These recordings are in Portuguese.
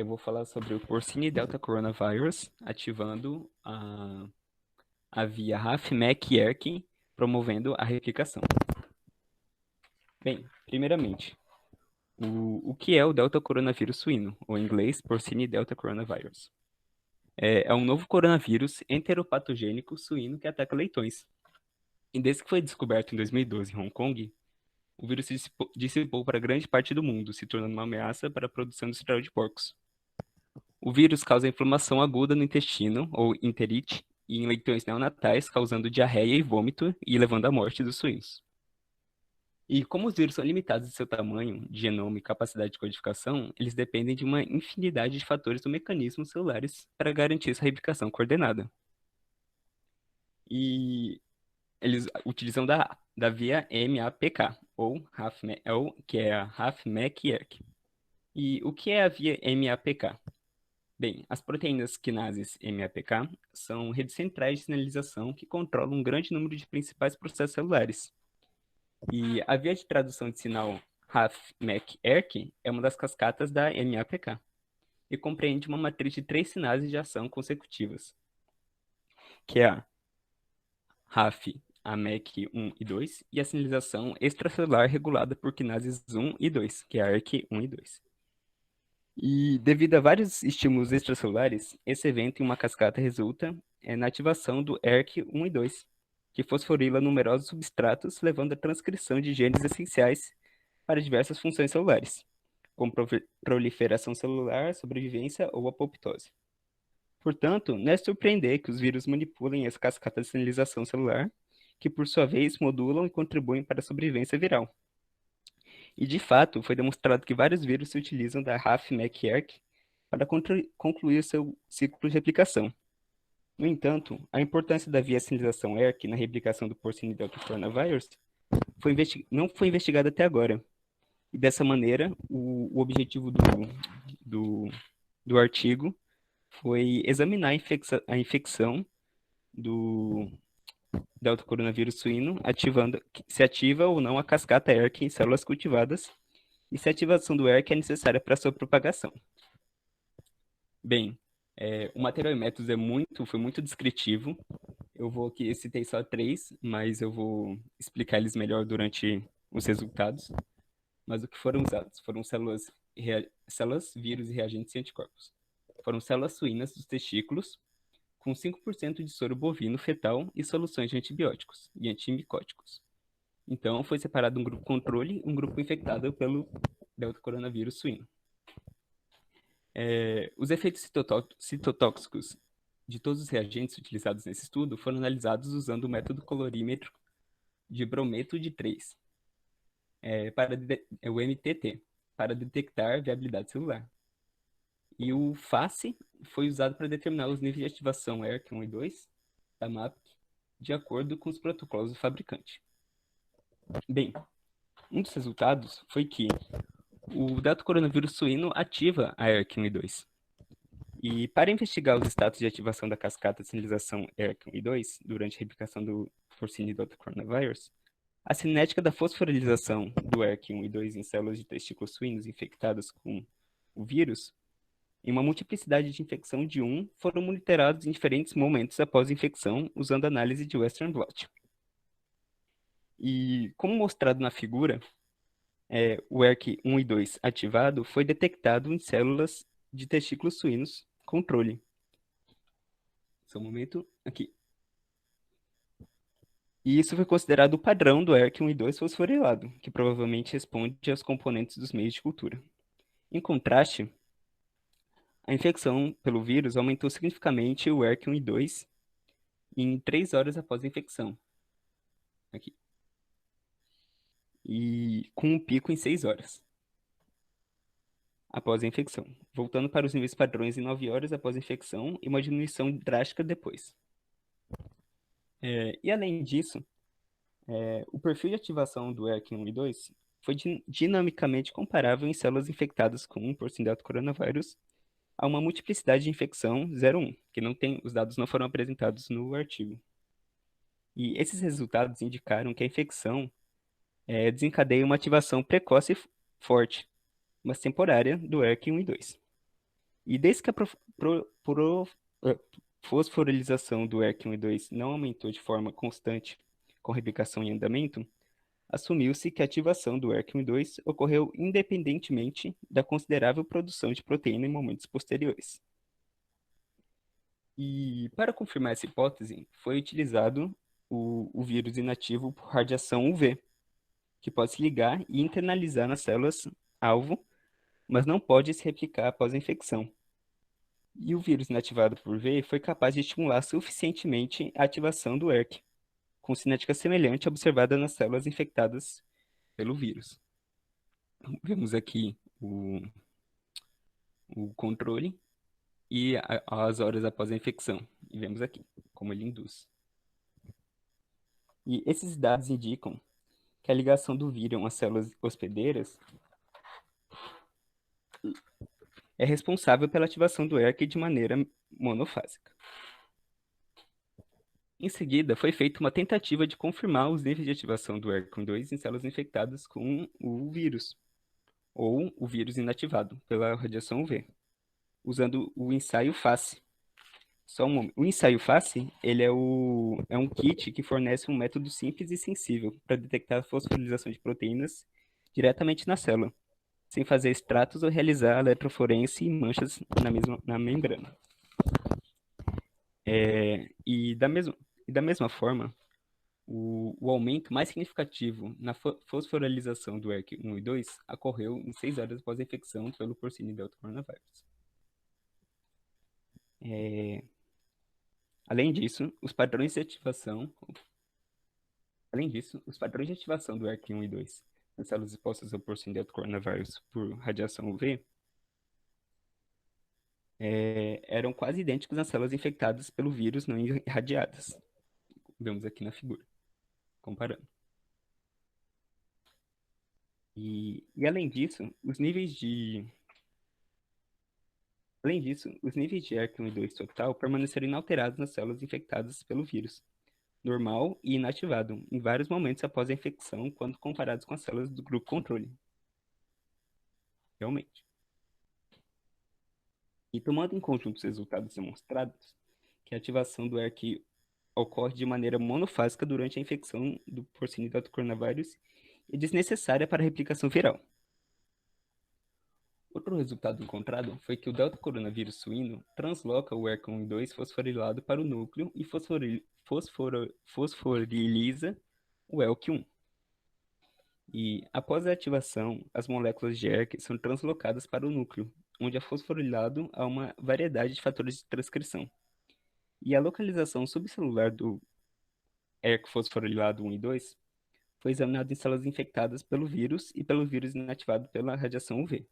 eu vou falar sobre o Porcini Delta Coronavirus, ativando a via RAF-MEC-ERK, promovendo a replicação. Bem, primeiramente, o que é o Delta Coronavírus suíno, ou em inglês, Porcini Delta Coronavirus? É um novo coronavírus enteropatogênico suíno que ataca leitões. E desde que foi descoberto em 2012 em Hong Kong, o vírus se dissipou para grande parte do mundo, se tornando uma ameaça para a produção industrial de porcos. O vírus causa inflamação aguda no intestino, ou enterite, e em leitões neonatais, causando diarreia e vômito e levando à morte dos suínos. E como os vírus são limitados em seu tamanho, de genoma e capacidade de codificação, eles dependem de uma infinidade de fatores do mecanismo celulares para garantir essa replicação coordenada. E eles utilizam da via MAPK, ou que é a RAF-MEC-ERK. E o que é a via MAPK? Bem, as proteínas quinases MAPK são redes centrais de sinalização que controlam um grande número de principais processos celulares. E a via de tradução de sinal RAF-MEC-ERK é uma das cascatas da MAPK e compreende uma matriz de três sinases de ação consecutivas, que é a RAF, a MEC 1 e 2, e a sinalização extracelular regulada por quinases 1 e 2, que é a ERK 1 e 2. E devido a vários estímulos extracelulares, esse evento em uma cascata resulta na ativação do ERK1 e 2, que fosforila numerosos substratos, levando à transcrição de genes essenciais para diversas funções celulares, como proliferação celular, sobrevivência ou apoptose. Portanto, não é surpreender que os vírus manipulem essa cascata de sinalização celular, que por sua vez modulam e contribuem para a sobrevivência viral. E, de fato, foi demonstrado que vários vírus se utilizam da RAF-MEC-ERK para concluir seu ciclo de replicação. No entanto, a importância da via sinalização ERK na replicação do Porcini Delta Coronavirus não foi investigada até agora. E dessa maneira, o objetivo do, do artigo foi examinar a infecção do Delta coronavírus suíno, se ativa ou não a cascata ERK em células cultivadas e se a ativação do ERK é necessária para sua propagação. Bem, o material e métodos foi muito descritivo. Eu vou aqui, citei só três, mas eu vou explicar eles melhor durante os resultados. Mas o que foram usados? Foram células, vírus e reagentes e anticorpos. Foram células suínas dos testículos, com 5% de soro bovino fetal e soluções de antibióticos e antimicóticos. Então, foi separado um grupo controle e um grupo infectado pelo delta coronavírus suíno. Os efeitos citotóxicos de todos os reagentes utilizados nesse estudo foram analisados usando o método colorímetro de brometo de 3, o MTT, para detectar viabilidade celular. E o FACE foi usado para determinar os níveis de ativação ERK1 e 2 da MAP, de acordo com os protocolos do fabricante. Bem, um dos resultados foi que o delta coronavírus suíno ativa a ERK1 e 2. E para investigar os status de ativação da cascata de sinalização ERK1 e 2 durante a replicação do Porcini Delta Coronavirus, a cinética da fosforilização do ERK1 e 2 em células de testículos suínos infectadas com o vírus, em uma multiplicidade de infecção de 1, foram monitorados em diferentes momentos após a infecção, usando análise de Western blot. E, como mostrado na figura, o ERK1 e 2 ativado foi detectado em células de testículos suínos controle. Só um momento, aqui. E isso foi considerado o padrão do ERK1 e 2 fosforilado, que provavelmente responde aos componentes dos meios de cultura. Em contraste, a infecção pelo vírus aumentou significativamente o ERK1 e 2 em 3 horas após a infecção. Aqui. E com um pico em 6 horas após a infecção, voltando para os níveis padrões em 9 horas após a infecção e uma diminuição drástica depois. E além disso, o perfil de ativação do ERK1 e 2 foi dinamicamente comparável em células infectadas com 1% de coronavírus a uma multiplicidade de infecção 0,1, que os dados não foram apresentados no artigo. E esses resultados indicaram que a infecção desencadeia uma ativação precoce e forte, mas temporária, do ERK1 e 2. E desde que a eh, fosforilização do ERK1 e 2 não aumentou de forma constante com replicação em andamento, assumiu-se que a ativação do ERK1 e 2 ocorreu independentemente da considerável produção de proteína em momentos posteriores. E para confirmar essa hipótese, foi utilizado o vírus inativo por radiação UV, que pode se ligar e internalizar nas células-alvo, mas não pode se replicar após a infecção. E o vírus inativado por V foi capaz de estimular suficientemente a ativação do ERK, com cinética semelhante observada nas células infectadas pelo vírus. Vemos aqui o controle e as horas após a infecção. E vemos aqui como ele induz. E esses dados indicam que a ligação do vírus às células hospedeiras é responsável pela ativação do ERK de maneira monofásica. Em seguida, foi feita uma tentativa de confirmar os níveis de ativação do ERK2 em células infectadas com o vírus, ou o vírus inativado pela radiação UV, usando o ensaio FACE. Só um momento. O ensaio FACE, ele é um kit que fornece um método simples e sensível para detectar a fosforilação de proteínas diretamente na célula, sem fazer extratos ou realizar eletroforese em manchas na membrana. E da mesma forma, o aumento mais significativo na fosforilização do ERK1 e 2 ocorreu em 6 horas após a infecção pelo porcino delta coronavírus. Além disso, os padrões de ativação do ERK1 e 2 nas células expostas ao porcino delta coronavírus por radiação UV eram quase idênticos nas células infectadas pelo vírus não irradiadas. Vemos aqui na figura, comparando. E além disso, os níveis de ERK1 e 2 total permaneceram inalterados nas células infectadas pelo vírus, normal e inativado, em vários momentos após a infecção, quando comparados com as células do grupo controle. Realmente. E tomando em conjunto os resultados demonstrados, que a ativação do ERK ocorre de maneira monofásica durante a infecção do porcino delta coronavírus e desnecessária para a replicação viral. Outro resultado encontrado foi que o delta coronavírus suíno transloca o ERK1 e 2 fosforilado para o núcleo e fosforiliza o ELK1. E, após a ativação, as moléculas de ERK são translocadas para o núcleo, onde é fosforilado a uma variedade de fatores de transcrição. E a localização subcelular do ERK fosforilado 1 e 2 foi examinada em células infectadas pelo vírus e pelo vírus inativado pela radiação UV.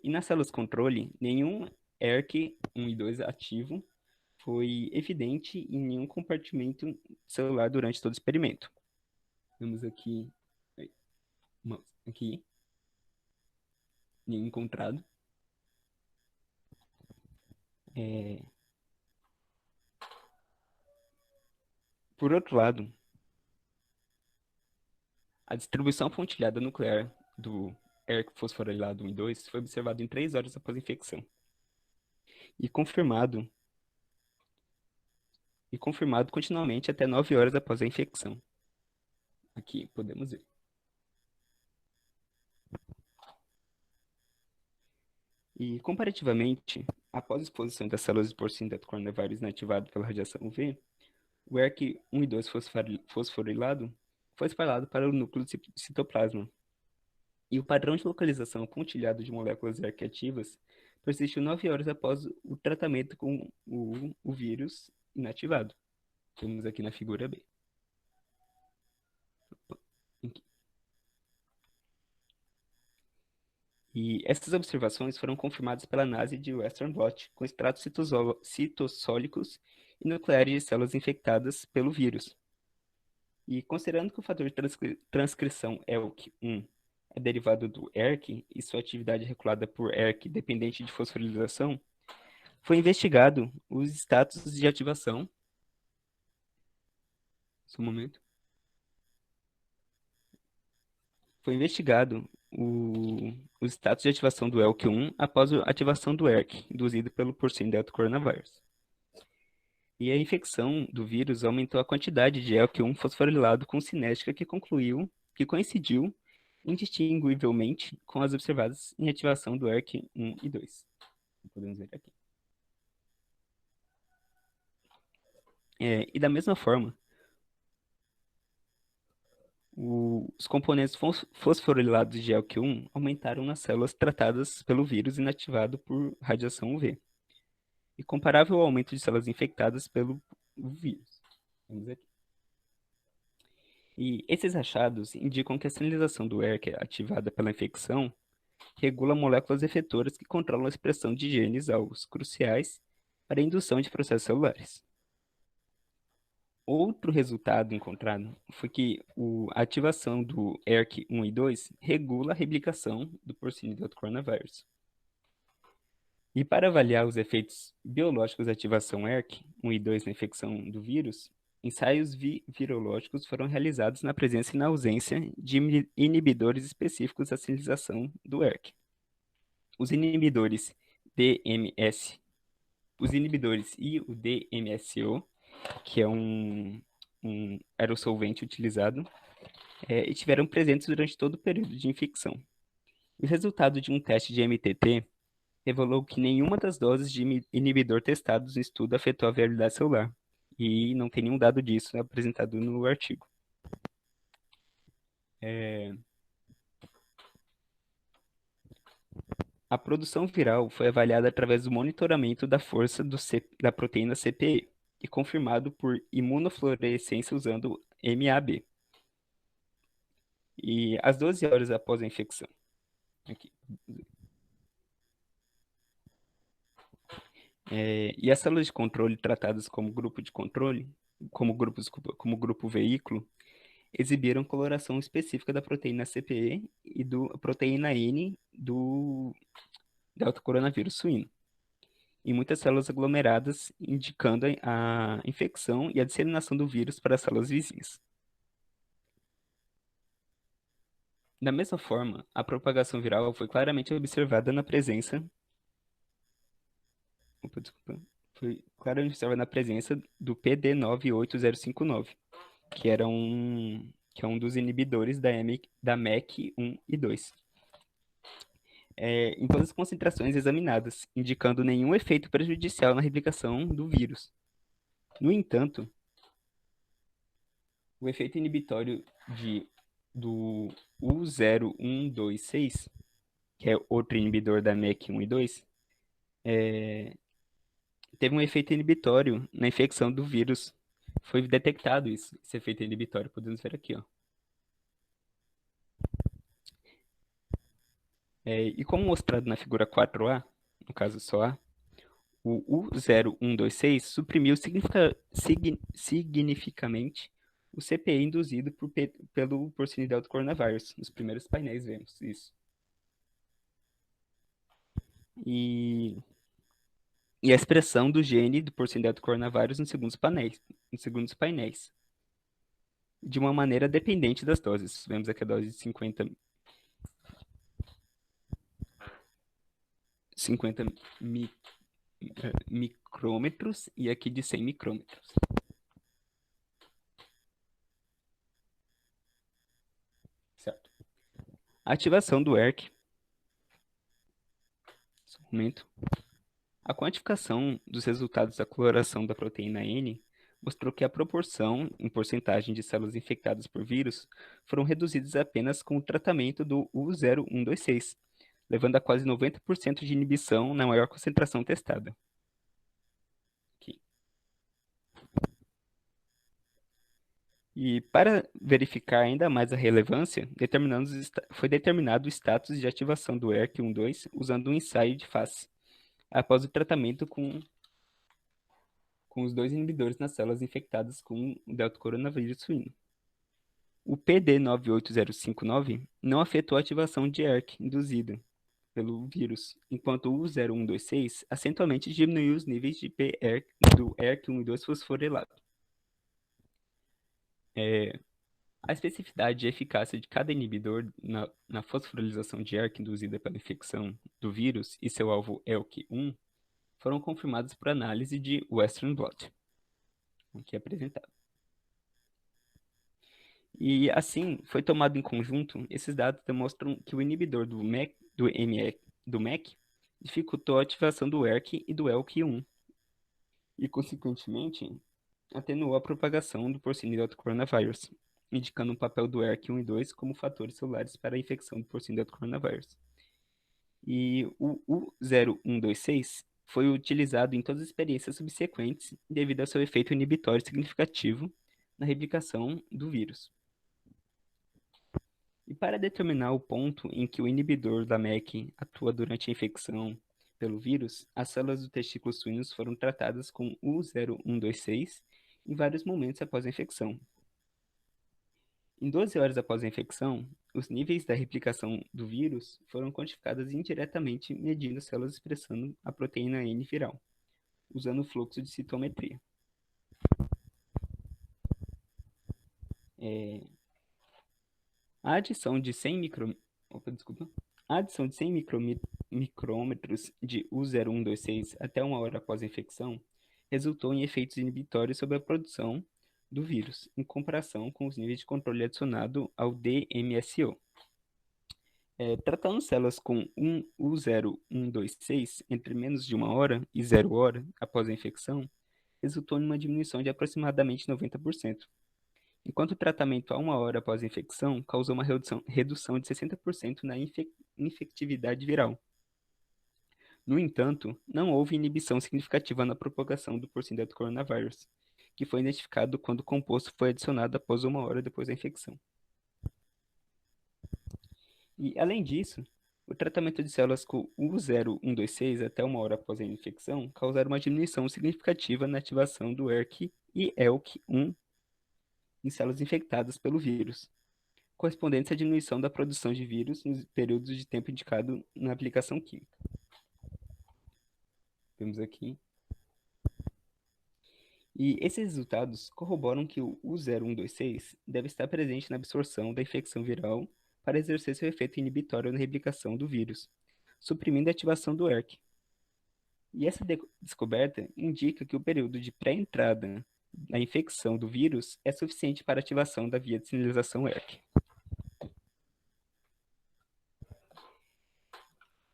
E nas células controle, nenhum ERK1 e 2 ativo foi evidente em nenhum compartimento celular durante todo o experimento. Vemos aqui, aqui nenhum encontrado. Por outro lado, a distribuição pontilhada nuclear do ERK fosforilado 1 e 2 foi observada em 3 horas após a infecção e confirmado continuamente até 9 horas após a infecção. Aqui podemos ver. E, comparativamente, após a exposição das células de porcino delta coronavírus inativado pela radiação UV, o ERK1 e 2 fosforilado foi espalhado para o núcleo do citoplasma. E o padrão de localização pontilhado de moléculas ERK ativas persistiu 9 horas após o tratamento com o vírus inativado. Temos aqui na figura B. Aqui. E essas observações foram confirmadas pela análise de Western blot com extratos citossólicos e nucleares de células infectadas pelo vírus. E considerando que o fator de transcrição ELK1 é derivado do ERK e sua atividade é regulada por ERK dependente de fosforilação, foi investigado os status de ativação. Só um momento. Foi investigado os status de ativação do ELK1 após a ativação do ERK, induzido pelo porcino delta coronavírus. E a infecção do vírus aumentou a quantidade de ELK1 fosforilado com cinética que coincidiu indistinguivelmente com as observadas em ativação do ERK1 e 2. Podemos ver aqui. E da mesma forma, os componentes fosforilados de ELK1 aumentaram nas células tratadas pelo vírus inativado por radiação UV, e comparável ao aumento de células infectadas pelo vírus. Vamos ver aqui. E esses achados indicam que a sinalização do ERK ativada pela infecção regula moléculas efetoras que controlam a expressão de genes alvos cruciais para a indução de processos celulares. Outro resultado encontrado foi que a ativação do ERK1 e 2 regula a replicação do porcino delta coronavírus. E para avaliar os efeitos biológicos da ativação ERK1 e 2 na infecção do vírus, ensaios virológicos foram realizados na presença e na ausência de inibidores específicos da sinalização do ERK. Os inibidores DMS, os inibidores e o DMSO, que é era o solvente utilizado, estiveram presentes durante todo o período de infecção. O resultado de um teste de MTT revelou que nenhuma das doses de inibidor testados no estudo afetou a viabilidade celular, e não tem nenhum dado disso apresentado no artigo. A produção viral foi avaliada através do monitoramento da força da proteína CPE e confirmado por imunofluorescência usando MAB. E às 12 horas após a infecção. Aqui. E as células de controle tratadas como grupo de controle, como grupo veículo, exibiram coloração específica da proteína CPE e da proteína N do delta coronavírus suíno, em muitas células aglomeradas, indicando a infecção e a disseminação do vírus para as células vizinhas. Da mesma forma, a propagação viral foi claramente observada na presença foi claramente observada na presença do PD98059, que é um dos inibidores da MEK1 e 2. Em todas as concentrações examinadas, indicando nenhum efeito prejudicial na replicação do vírus. No entanto, o efeito inibitório do U0126, que é outro inibidor da MEK1 e 2, teve um efeito inibitório na infecção do vírus. Foi detectado esse efeito inibitório, podemos ver aqui, ó. E como mostrado na figura 4A, no caso só A, o U0126 suprimiu significativamente o CPI induzido pelo porcino delta coronavírus. Nos primeiros painéis vemos isso. E a expressão do gene do porcino delta coronavírus nos segundos painéis, de uma maneira dependente das doses. Vemos aqui a dose de 50 micrômetros e aqui de 100 micrômetros. Certo. A ativação do ERK. Só um momento. A quantificação dos resultados da coloração da proteína N mostrou que a proporção em porcentagem de células infectadas por vírus foram reduzidas apenas com o tratamento do U0126, levando a quase 90% de inibição na maior concentração testada. Aqui. E para verificar ainda mais a relevância, foi determinado o status de ativação do ERK12 usando um ensaio de face, após o tratamento com os dois inibidores nas células infectadas com o delta coronavírus suíno. O PD98059 não afetou a ativação de ERK induzida pelo vírus, enquanto o U0126 acentualmente diminuiu os níveis de do ERK1 e 2 fosforilado. A especificidade e eficácia de cada inibidor na fosforilização de ERK induzida pela infecção do vírus e seu alvo ELK1 foram confirmadas por análise de Western blot, aqui apresentado. E assim, foi tomado em conjunto, esses dados demonstram que o inibidor do MEC dificultou a ativação do ERK e do ELK1 e, consequentemente, atenuou a propagação do porcino delta coronavírus, indicando o papel do ERK1 e 2 como fatores celulares para a infecção do porcino delta coronavírus. E o U0126 foi utilizado em todas as experiências subsequentes devido ao seu efeito inibitório significativo na replicação do vírus. E para determinar o ponto em que o inibidor da MEC atua durante a infecção pelo vírus, as células do testículo suínos foram tratadas com U0126 em vários momentos após a infecção. Em 12 horas após a infecção, os níveis da replicação do vírus foram quantificados indiretamente medindo células expressando a proteína N viral, usando o fluxo de citometria. A adição de 100 micrômetros de U0126 até uma hora após a infecção resultou em efeitos inibitórios sobre a produção do vírus, em comparação com os níveis de controle adicionado ao DMSO. Tratando células com U0126 entre menos de uma hora e 0 hora após a infecção, resultou em uma diminuição de aproximadamente 90%, enquanto o tratamento a uma hora após a infecção causou uma redução de 60% na infectividade viral. No entanto, não houve inibição significativa na propagação do porcino do coronavírus, que foi identificado quando o composto foi adicionado após uma hora depois da infecção. E, além disso, o tratamento de células com U0126 até uma hora após a infecção causaram uma diminuição significativa na ativação do ERK e ELK1 em células infectadas pelo vírus, correspondentes à diminuição da produção de vírus nos períodos de tempo indicado na aplicação química. Vemos aqui. E esses resultados corroboram que o U0126 deve estar presente na absorção da infecção viral para exercer seu efeito inibitório na replicação do vírus, suprimindo a ativação do ERK. E essa descoberta indica que o período de pré-entrada na infecção do vírus é suficiente para a ativação da via de sinalização ERK.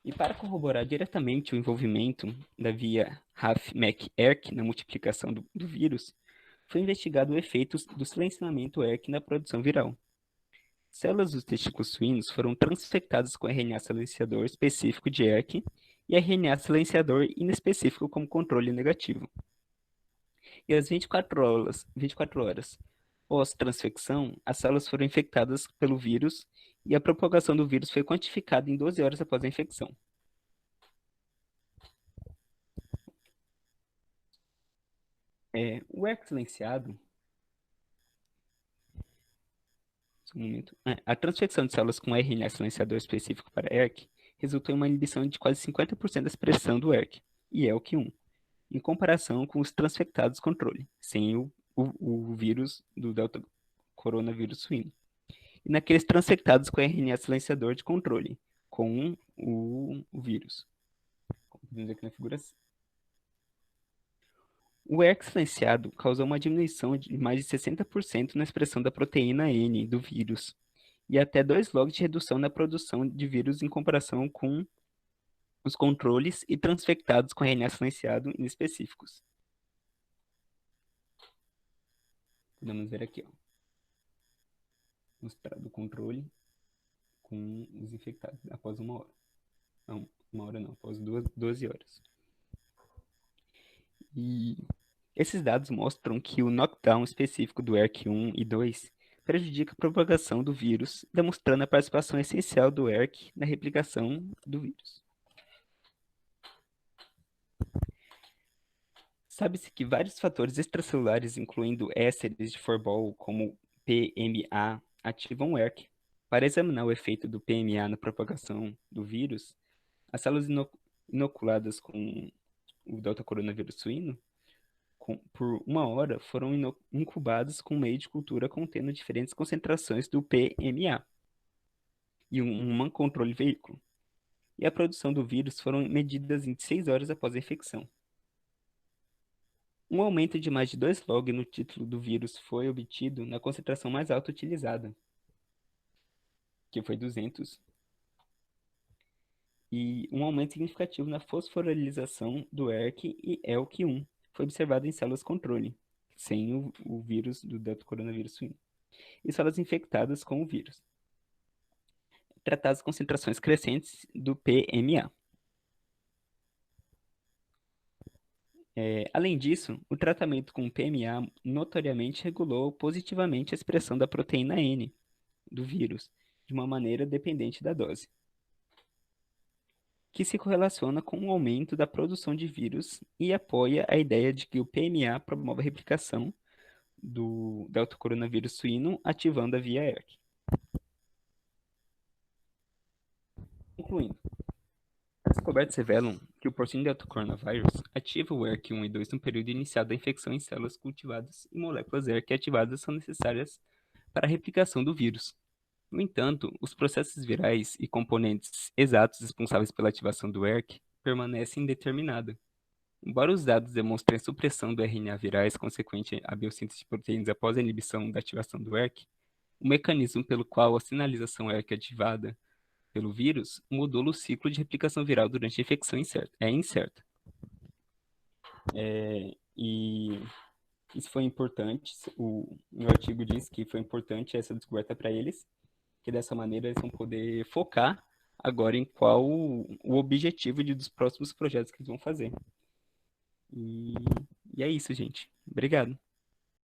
E para corroborar diretamente o envolvimento da via RAF-MEK-ERK na multiplicação do vírus, foi investigado o efeito do silenciamento ERK na produção viral. Células dos testículos suínos foram transfectadas com RNA silenciador específico de ERK e RNA silenciador inespecífico como controle negativo. E às 24 horas pós-transfecção, as células foram infectadas pelo vírus e a propagação do vírus foi quantificada em 12 horas após a infecção. O ERK silenciado, a transfecção de células com RNA silenciador específico para ERK resultou em uma inibição de quase 50% da expressão do ERK e ELK1, em comparação com os transfectados controle, sem o vírus do delta coronavírus suíno. E naqueles transfectados com RNA silenciador de controle, com o vírus. Como vemos aqui na figura. O ERK silenciado causou uma diminuição de mais de 60% na expressão da proteína N do vírus, e até 2 logs de redução na produção de vírus em comparação com os controles e transfectados com RNA silenciado inespecíficos. Podemos ver aqui, ó, mostrado o controle com os infectados após uma hora. Não, uma hora não, após 12 horas. E esses dados mostram que o knockdown específico do ERK1 e 2 prejudica a propagação do vírus, demonstrando a participação essencial do ERK na replicação do vírus. Sabe-se que vários fatores extracelulares, incluindo ésteres de Forbol, como PMA, ativam o ERK. Para examinar o efeito do PMA na propagação do vírus, as células inoculadas com o delta coronavírus suíno por 1 hora foram incubados com meio de cultura contendo diferentes concentrações do PMA e um controle veículo. E a produção do vírus foram medidas em 6 horas após a infecção. Um aumento de mais de 2 log no título do vírus foi obtido na concentração mais alta utilizada, que foi 200, e um aumento significativo na fosforilização do ERK e ELK1 foi observado em células controle, sem o vírus do Delta coronavírus suíno, e células infectadas com o vírus, tratadas concentrações crescentes do PMA. Além disso, o tratamento com PMA notoriamente regulou positivamente a expressão da proteína N do vírus, de uma maneira dependente da dose, que se correlaciona com o aumento da produção de vírus e apoia a ideia de que o PMA promove a replicação do delta coronavírus suíno, ativando a via ERK. Concluindo, as descobertas revelam que o porcino delta coronavírus ativa o ERK1 e 2 no período inicial da infecção em células cultivadas e moléculas ERK ativadas são necessárias para a replicação do vírus. No entanto, os processos virais e componentes exatos responsáveis pela ativação do ERK permanecem indeterminados. Embora os dados demonstrem a supressão do RNA virais consequente à biossíntese de proteínas após a inibição da ativação do ERK, o mecanismo pelo qual a sinalização ERK é ativada pelo vírus modula o ciclo de replicação viral durante a infecção é incerta. E isso foi importante, o meu artigo diz que foi importante essa descoberta para eles, que dessa maneira eles vão poder focar agora em qual o objetivo dos próximos projetos que eles vão fazer. E, e é isso, gente. Obrigado.